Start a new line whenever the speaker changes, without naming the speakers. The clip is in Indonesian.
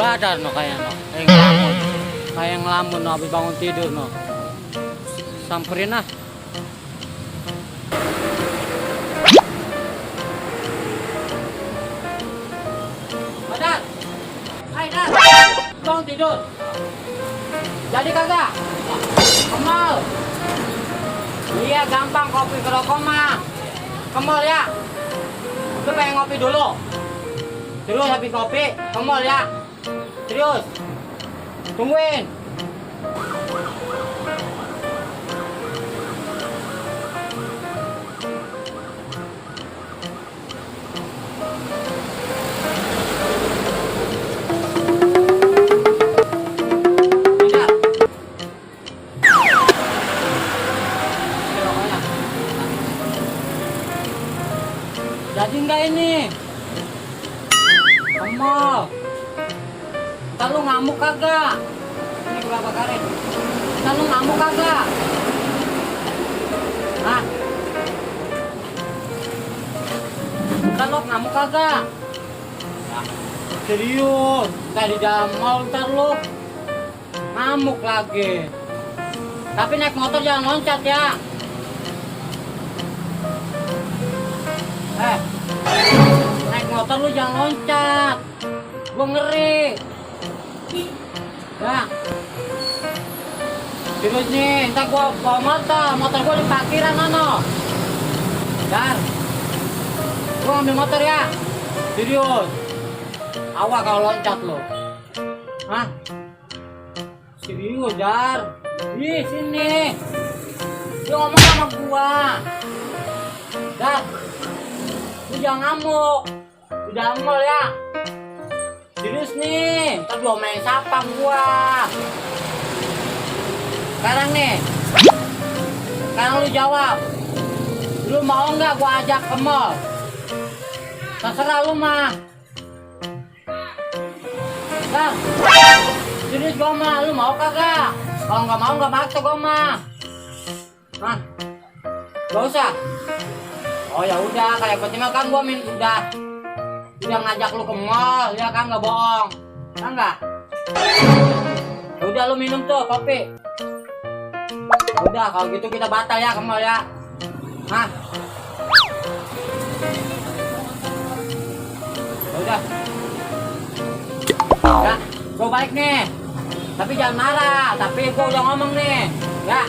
badan no kayak no. Kayak ngelamun. Kayak ngelamun no habis bangun tidur no. Samperin ah. Badan. Hai, Dar. Bangun tidur. Jadi kagak? Kemal. Iya gampang kopi kerokok mah. Kemal ya. Lu pengen ngopi dulu. Terus habis kopi, kemal ya. Serius. Tungguin. Jadi enggak ini? Kemal. Ntar lu ngamuk kagak? Ini berapa karet? Ntar lu ngamuk kagak? Hah? Ntar lu ngamuk kagak? Ya, serius. Ntar di dalam mall ntar lu ngamuk lagi. Tapi naik motor jangan loncat ya. Naik motor lu jangan loncat. Gua ngeri. Ya. Terus nih, entar gua bawa motor gua di parkiran mana? Dar. Gua ambil motor ya. Serius. Awas kalau loncat lu. Hah? Serius, Dar. Di sini. Lu ngomong sama gua. Dar. Lu jangan ngamuk. Udah mall ya. Serius nih, ntar gua main sapam gua. Sekarang nih. Sekarang lu jawab. Lu mau nggak gua ajak ke mall? Terserah lu mah. Bang. Serius gua mah, lu mau kagak? Kalau nggak mau nggak maksa gua mah. Hah? Gak usah. Oh ya udah, kayak penting kan gua udah ngajak lu ke mall, ya kan nggak bohong, kan nggak? Ya udah lu minum tuh kopi. Udah kalau gitu kita batal ya ke mall ya. Hah? Ya udah. Ya, gua balik nih. Tapi jangan marah. Tapi gua udah ngomong nih, ya.